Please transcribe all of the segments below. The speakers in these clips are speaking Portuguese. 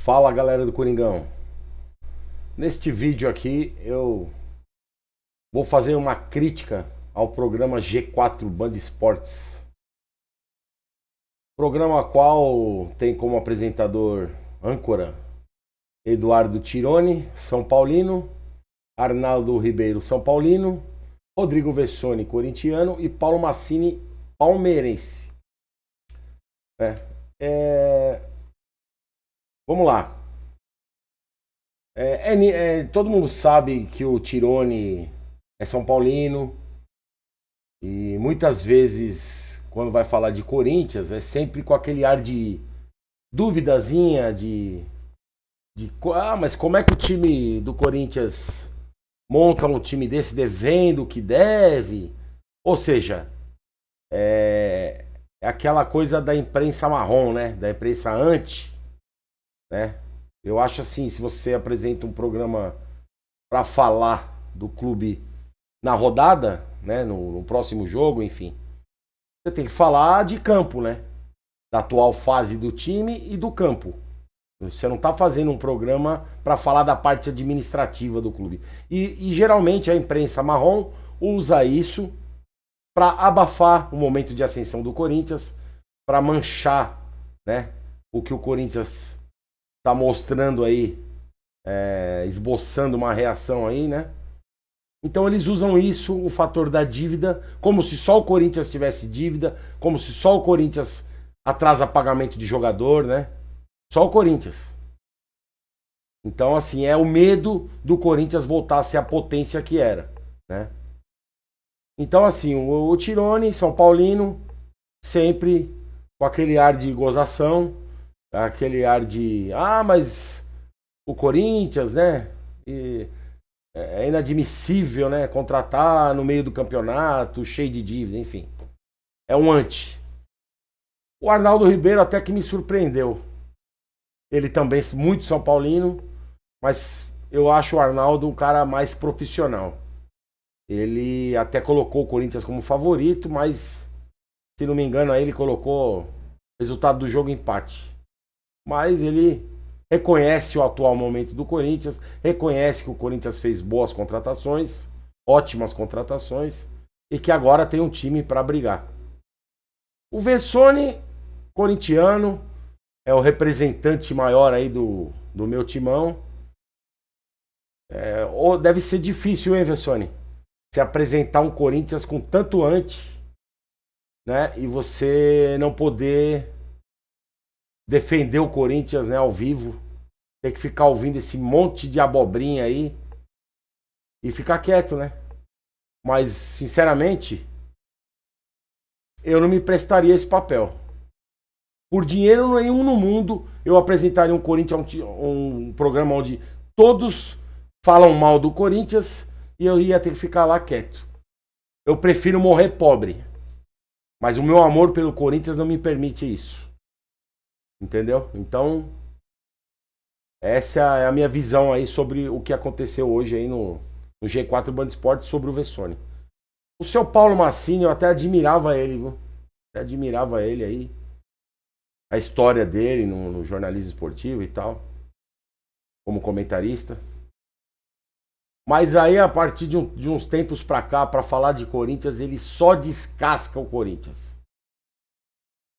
Fala, galera do Coringão. Neste vídeo aqui eu vou fazer uma crítica ao programa G4 Band Esportes. Programa qual tem como apresentador âncora Eduardo Tironi, São Paulino, Arnaldo Ribeiro, São Paulino, Rodrigo Vessone, corintiano, e Paulo Massini, palmeirense. Vamos lá. Todo mundo sabe que o Tironi é São Paulino e muitas vezes, quando vai falar de Corinthians, é sempre com aquele ar de duvidazinha, mas como é que o time do Corinthians monta um time desse devendo o que deve? Ou seja, é aquela coisa da imprensa marrom, né? Da imprensa anti, né? Eu acho assim, se você apresenta um programa para falar do clube na rodada, né, no próximo jogo, enfim, você tem que falar de campo, né? Da atual fase do time e do campo. Você não está fazendo um programa para falar da parte administrativa do clube. E geralmente a imprensa marrom usa isso para abafar o momento de ascensão do Corinthians, para manchar, né, o que o Corinthians tá mostrando aí, esboçando uma reação aí, né? Então eles usam isso, o fator da dívida, como se só o Corinthians tivesse dívida, como se só o Corinthians atrasa pagamento de jogador, né? Só o Corinthians. Então, assim, é o medo do Corinthians voltar a ser a potência que era, né? Então, assim, o Tironi, São Paulino, sempre com aquele ar de gozação, aquele ar de, mas o Corinthians, né? É inadmissível, né? Contratar no meio do campeonato, cheio de dívida, enfim. É um anti. O Arnaldo Ribeiro até que me surpreendeu. Ele também é muito São Paulino, mas eu acho o Arnaldo um cara mais profissional. Ele até colocou o Corinthians como favorito, mas se não me engano aí ele colocou resultado do jogo empate. Mas ele reconhece o atual momento do Corinthians, reconhece que o Corinthians fez boas contratações, ótimas contratações, e que agora tem um time para brigar. O Vessone, corintiano, é o representante maior aí do meu timão. Deve ser difícil, hein, Vessone? Se apresentar um Corinthians com tanto anti, né? E você não poder defender o Corinthians, né, ao vivo. Tem que ficar ouvindo esse monte de abobrinha aí e ficar quieto, né? Mas, sinceramente, eu não me prestaria esse papel. Por dinheiro nenhum no mundo, eu apresentaria um Corinthians, um programa onde todos falam mal do Corinthians e eu ia ter que ficar lá quieto. Eu prefiro morrer pobre. Mas o meu amor pelo Corinthians não me permite isso. Entendeu? Então, essa é a minha visão aí sobre o que aconteceu hoje aí no G4 Band Esportes sobre o Vessone. O seu Paulo Massini, eu até admirava ele, viu? Até admirava ele aí. A história dele no jornalismo esportivo e tal. Como comentarista. Mas aí, a partir de uns tempos pra cá, pra falar de Corinthians, ele só descasca o Corinthians.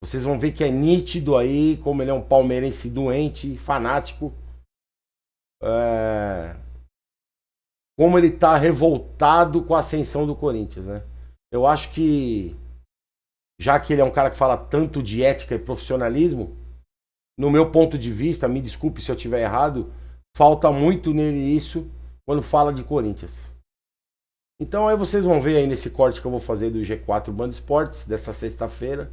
Vocês vão ver que é nítido aí como ele é um palmeirense doente, fanático. Como ele tá revoltado com a ascensão do Corinthians, né? Eu acho que, já que ele é um cara que fala tanto de ética e profissionalismo, no meu ponto de vista, me desculpe se eu estiver errado, falta muito nele isso quando fala de Corinthians. Então aí vocês vão ver aí nesse corte que eu vou fazer do G4 Band Esportes, dessa sexta-feira,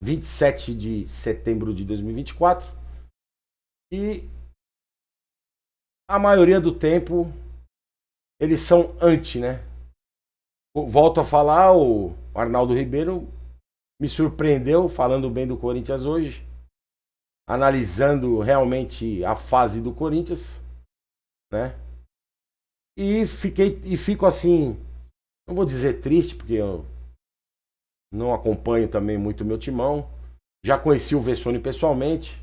27 de setembro de 2024. E a maioria do tempo eles são anti, né? Volto a falar, o Arnaldo Ribeiro me surpreendeu falando bem do Corinthians hoje, analisando realmente a fase do Corinthians, né? E fico assim, não vou dizer triste, porque eu não acompanho também muito o meu timão. Já conheci o Vessone pessoalmente.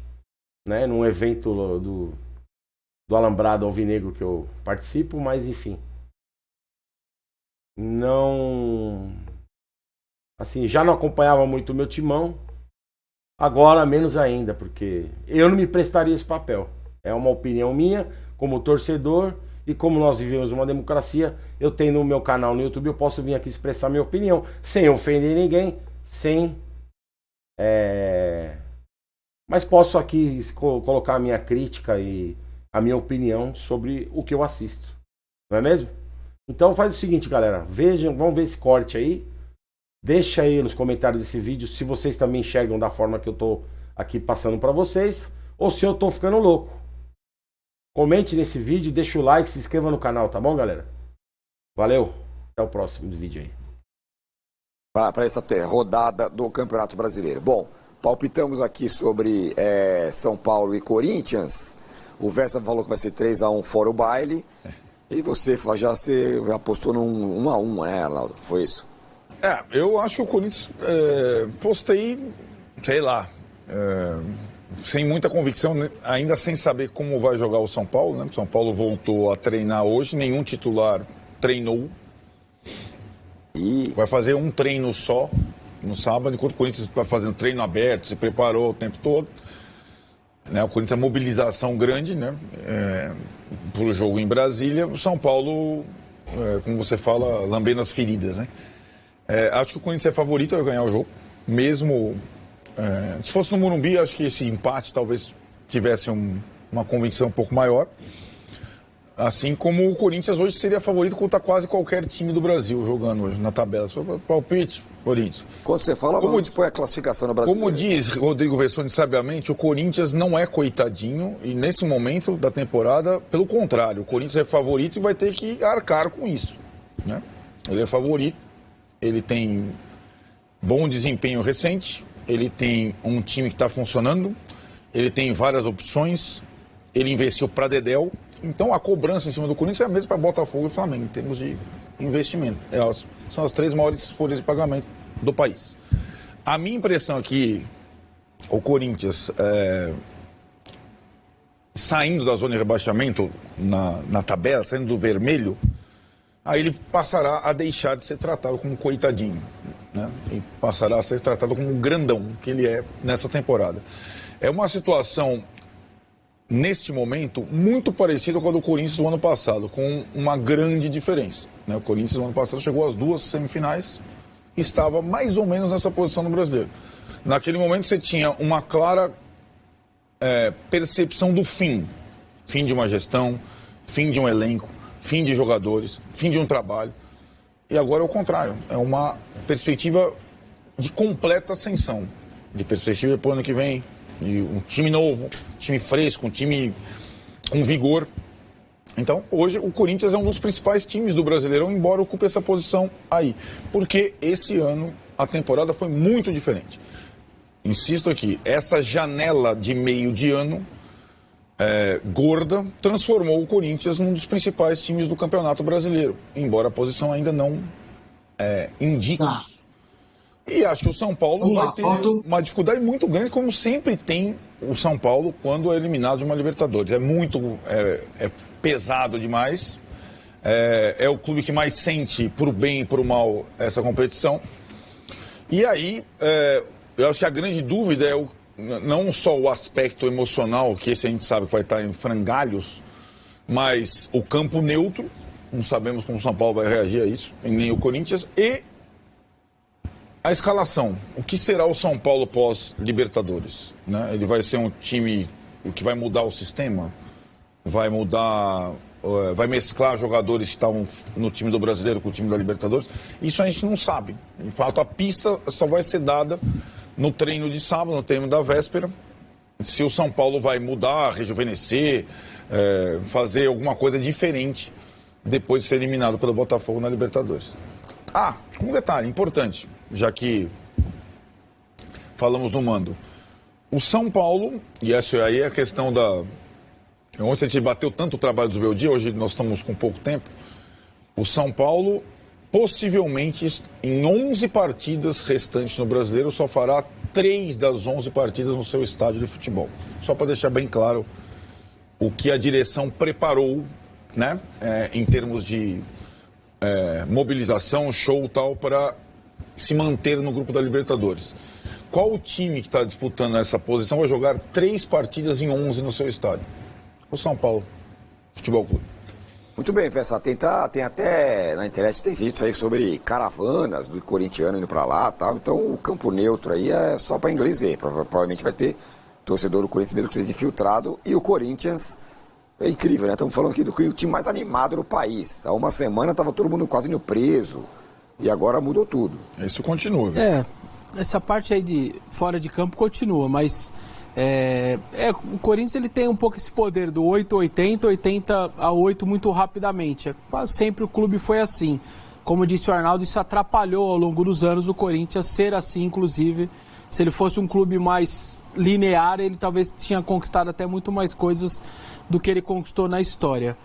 né? Num evento do Alambrado Alvinegro que eu participo, mas enfim. Não... Assim, já não acompanhava muito o meu timão. Agora menos ainda, porque eu não me prestaria esse papel. É uma opinião minha, como torcedor, e como nós vivemos uma democracia, eu tenho no meu canal no YouTube, eu posso vir aqui expressar minha opinião, sem ofender ninguém, sem... Mas posso aqui colocar a minha crítica e a minha opinião sobre o que eu assisto. Não é mesmo? Então faz o seguinte, galera. Vejam, vamos ver esse corte aí. Deixa aí nos comentários desse vídeo se vocês também enxergam da forma que eu tô aqui passando para vocês, ou se eu tô ficando louco. Comente nesse vídeo, deixa o like, se inscreva no canal, tá bom, galera? Valeu, até o próximo vídeo aí. Para essa rodada do Campeonato Brasileiro. Bom, palpitamos aqui sobre São Paulo e Corinthians. O Vessa falou que vai ser 3-1 fora o baile. E você já apostou num 1-1, né, Arnaldo? Foi isso? Eu acho que o Corinthians, postei, sei lá, sem muita convicção, ainda sem saber como vai jogar o São Paulo, né? O São Paulo voltou a treinar hoje, nenhum titular treinou. Vai fazer um treino só no sábado, enquanto o Corinthians vai fazendo treino aberto, se preparou o tempo todo. Né? O Corinthians é mobilização grande, né? Para o jogo em Brasília. O São Paulo, como você fala, lambendo as feridas, né? Acho que o Corinthians é favorito a ganhar o jogo, mesmo se fosse no Morumbi, acho que esse empate talvez tivesse uma convicção um pouco maior, assim como o Corinthians hoje seria favorito contra quase qualquer time do Brasil jogando hoje na tabela. Se for palpite, Corinthians. Quando você fala, vamos põe a classificação no Brasil. Como diz Rodrigo Vessone sabiamente, o Corinthians não é coitadinho e nesse momento da temporada, pelo contrário, o Corinthians é favorito e vai ter que arcar com isso, né? Ele é favorito. Ele tem bom desempenho recente, ele tem um time que está funcionando, ele tem várias opções, ele investiu para Dedéu. Então a cobrança em cima do Corinthians é a mesma para Botafogo e Flamengo, em termos de investimento. São as 3 maiores folhas de pagamento do país. A minha impressão é que o Corinthians, saindo da zona de rebaixamento na tabela, saindo do vermelho, aí ele passará a deixar de ser tratado como coitadinho, né? E passará a ser tratado como um grandão, que ele é nessa temporada. É uma situação, neste momento, muito parecida com a do Corinthians do ano passado, com uma grande diferença, né? O Corinthians do ano passado chegou às 2 semifinais e estava mais ou menos nessa posição no Brasileiro. Naquele momento você tinha uma clara percepção do fim de uma gestão, fim de um elenco, fim de jogadores, fim de um trabalho. E agora é o contrário. É uma perspectiva de completa ascensão. De perspectiva para o ano que vem, de um time novo, um time fresco, um time com vigor. Então, hoje, o Corinthians é um dos principais times do Brasileirão, embora ocupe essa posição aí. Porque esse ano a temporada foi muito diferente. Insisto aqui, essa janela de meio de ano gorda transformou o Corinthians num dos principais times do Campeonato Brasileiro, embora a posição ainda não indique isso. E acho que o São Paulo vai ter uma dificuldade muito grande, como sempre tem o São Paulo quando é eliminado de uma Libertadores. É muito pesado demais, é o clube que mais sente, por bem e por mal, essa competição. E aí, eu acho que a grande dúvida é não só o aspecto emocional, que esse a gente sabe que vai estar em frangalhos, mas o campo neutro, não sabemos como o São Paulo vai reagir a isso, nem o Corinthians, e a escalação. O que será o São Paulo pós-Libertadores, né? Ele vai ser um time que vai mudar o sistema? Vai mudar, vai mesclar jogadores que estavam no time do Brasileiro com o time da Libertadores? Isso a gente não sabe. De fato, a pista só vai ser dada no treino de sábado, no treino da véspera, se o São Paulo vai mudar, rejuvenescer, fazer alguma coisa diferente depois de ser eliminado pelo Botafogo na Libertadores. Um detalhe importante, já que falamos no mando. O São Paulo, e essa aí é a questão da... Ontem a gente bateu tanto o trabalho do Beldia, hoje nós estamos com pouco tempo. O São Paulo, possivelmente, em 11 partidas restantes no Brasileiro, só fará 3 das 11 partidas no seu estádio de futebol. Só para deixar bem claro o que a direção preparou, né, em termos de mobilização, show e tal, para se manter no grupo da Libertadores. Qual o time que está disputando essa posição vai jogar 3 partidas em 11 no seu estádio? O São Paulo Futebol Clube. Muito bem, Fessa, tem até na internet tem visto aí sobre caravanas do corintiano indo para lá e tal, então o campo neutro aí é só para inglês ver, provavelmente vai ter torcedor do Corinthians mesmo que seja infiltrado, e o Corinthians é incrível, né? Estamos falando aqui do time mais animado do país. Há uma semana estava todo mundo quase indo preso e agora mudou tudo. Isso continua, viu? Essa parte aí de fora de campo continua, mas o Corinthians ele tem um pouco esse poder do 8-80, 80-8 muito rapidamente. Quase sempre o clube foi assim. Como disse o Arnaldo, isso atrapalhou ao longo dos anos o Corinthians ser assim, inclusive. Se ele fosse um clube mais linear, ele talvez tinha conquistado até muito mais coisas do que ele conquistou na história.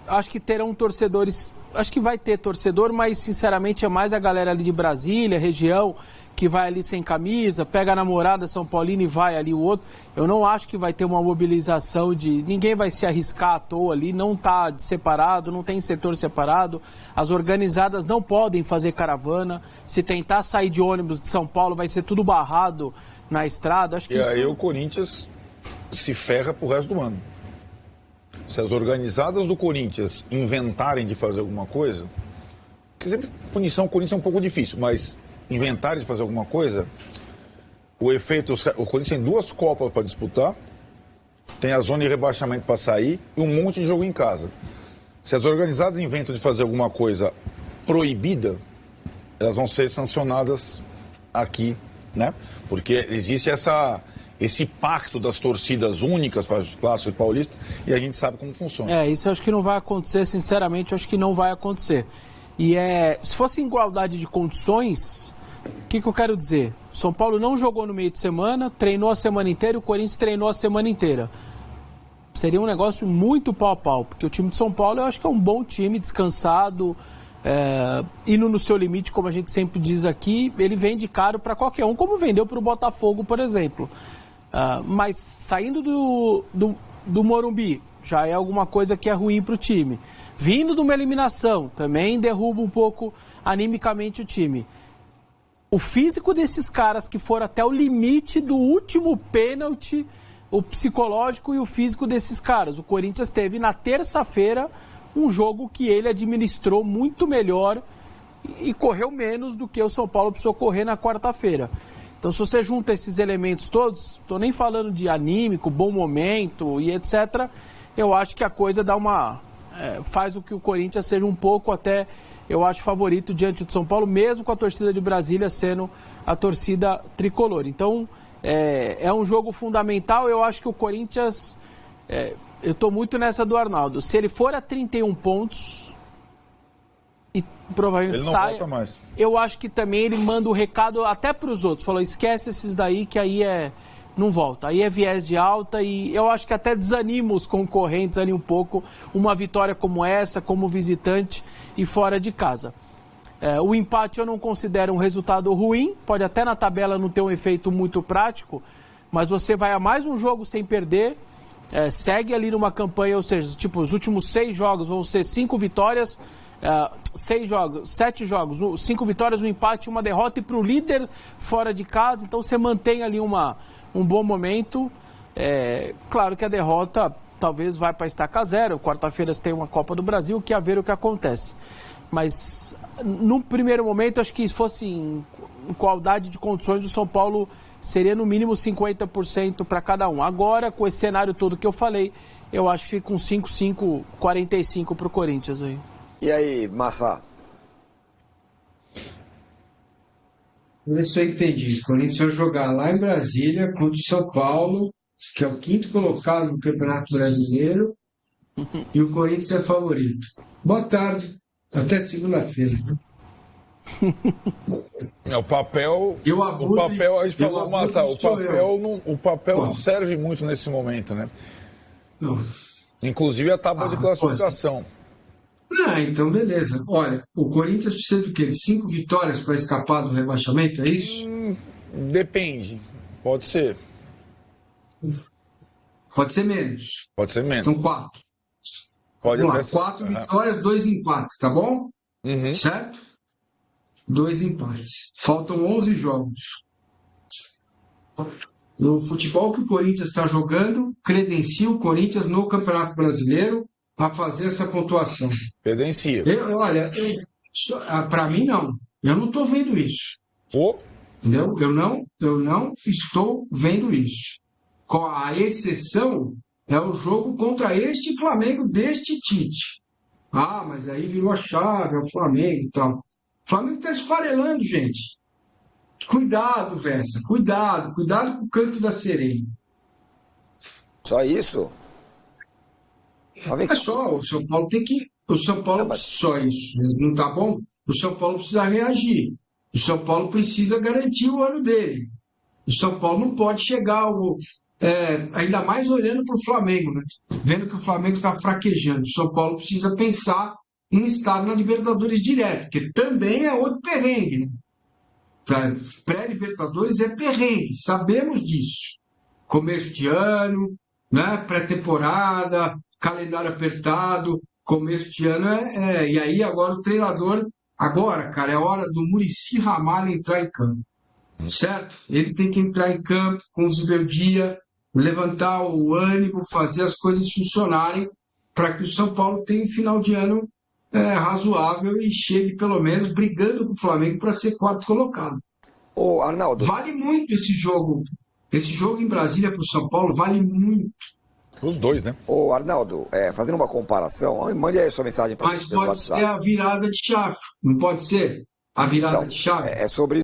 Acho que terão torcedores, acho que vai ter torcedor, mas sinceramente é mais a galera ali de Brasília, região, que vai ali sem camisa, pega a namorada São Paulino e vai ali o outro. Eu não acho que vai ter uma mobilização de... Ninguém vai se arriscar à toa ali, não está separado, não tem setor separado. As organizadas não podem fazer caravana. Se tentar sair de ônibus de São Paulo, vai ser tudo barrado na estrada. Acho que e aí o Corinthians se ferra pro resto do ano. Se as organizadas do Corinthians inventarem de fazer alguma coisa... Quer dizer, punição o Corinthians é um pouco difícil, mas... inventarem de fazer alguma coisa, o efeito, o Corinthians tem 2 Copas para disputar, tem a zona de rebaixamento para sair e um monte de jogo em casa. Se as organizadas inventam de fazer alguma coisa proibida, elas vão ser sancionadas aqui, né? Porque existe esse pacto das torcidas únicas para os clássicos e paulistas e a gente sabe como funciona. Isso eu acho que não vai acontecer, sinceramente, eu acho que não vai acontecer. E se fosse igualdade de condições, o que eu quero dizer? O São Paulo não jogou no meio de semana, treinou a semana inteira e o Corinthians treinou a semana inteira. Seria um negócio muito pau a pau, porque o time de São Paulo eu acho que é um bom time, descansado, indo no seu limite, como a gente sempre diz aqui, ele vende caro para qualquer um, como vendeu para o Botafogo, por exemplo. Mas saindo do Morumbi, já é alguma coisa que é ruim para o time. Vindo de uma eliminação, também derruba um pouco animicamente o time. O físico desses caras que foram até o limite do último pênalti, o psicológico e o físico desses caras. O Corinthians teve na terça-feira um jogo que ele administrou muito melhor e correu menos do que o São Paulo precisou correr na quarta-feira. Então, se você junta esses elementos todos, estou nem falando de anímico, bom momento e etc., eu acho que a coisa dá faz o que o Corinthians seja um pouco até, eu acho, favorito diante do São Paulo, mesmo com a torcida de Brasília sendo a torcida tricolor. Então, é um jogo fundamental. Eu acho que o Corinthians, eu estou muito nessa do Arnaldo. Se ele for a 31 pontos e provavelmente ele não sai, volta mais. Eu acho que também ele manda o recado até para os outros. Falou, esquece esses daí que aí não volta. Aí é viés de alta e eu acho que até desanima os concorrentes ali um pouco uma vitória como essa, como visitante e fora de casa. O empate eu não considero um resultado ruim, pode até na tabela não ter um efeito muito prático, mas você vai a mais um jogo sem perder, segue ali numa campanha, ou seja, tipo, os últimos 6 jogos vão ser 5 vitórias, 7 jogos, 5 vitórias, um empate, uma derrota e para o líder fora de casa, então você mantém ali um bom momento. Claro que a derrota talvez vai para estaca zero. Quarta-feira você tem uma Copa do Brasil, que é a ver o que acontece. Mas no primeiro momento, acho que se fosse em igualdade de condições, o São Paulo seria no mínimo 50% para cada um. Agora, com esse cenário todo que eu falei, eu acho que fica um 5-5, 45 para o Corinthians aí. E aí, Massa? Isso eu entendi. O Corinthians vai jogar lá em Brasília contra o São Paulo, que é o 5º colocado no Campeonato Brasileiro, e o Corinthians é favorito. Boa tarde, até segunda-feira. O papel, a gente falou, Massa, o papel não serve muito nesse momento, né? Não. Inclusive a tábua de classificação. Então beleza. Olha, o Corinthians precisa do quê? De 5 vitórias para escapar do rebaixamento, é isso? Depende. Pode ser. Pode ser menos. Pode ser menos. Então, 4. Pode Vamos lá, até ser. 4 vitórias, 2 empates, tá bom? Uhum. Certo? 2 empates. Faltam 11 jogos. No futebol que o Corinthians está jogando, credencia o Corinthians no Campeonato Brasileiro a fazer essa pontuação. Credencia. Olha, para mim não. Eu não estou vendo isso. Pô, Entendeu? Eu não estou vendo isso. Com a exceção é o jogo contra este Flamengo deste Tite. Ah, mas aí virou a chave, é o Flamengo e tal. O Flamengo está esfarelando, gente. Cuidado, Vessa. Cuidado com o canto da sereia. Só isso? Mas vem É cá. só, o São Paulo tem que. O São Paulo, Não, mas- só isso, não tá bom? O São Paulo precisa reagir. O São Paulo precisa garantir o ano dele. O São Paulo não pode chegar ainda mais olhando para o Flamengo, né? Vendo que o Flamengo está fraquejando. O São Paulo precisa pensar em estar na Libertadores direto, que também é outro perrengue, né? Pré-Libertadores é perrengue, sabemos disso. Começo de ano, né? Pré-temporada, calendário apertado, começo de ano e aí agora o treinador, agora, cara, é hora do Muricy Ramalho entrar em campo, certo? Ele tem que entrar em campo com o Zubeldia, levantar o ânimo, fazer as coisas funcionarem para que o São Paulo tenha um final de ano razoável e chegue pelo menos brigando com o Flamengo para ser quarto colocado. Ô, Arnaldo, Vale muito esse jogo. Esse jogo em Brasília para o São Paulo vale muito. os dois, né? Fazendo uma comparação, mande aí a sua mensagem para Mas pode ser a virada de chave. Não pode ser a virada de chave? É sobre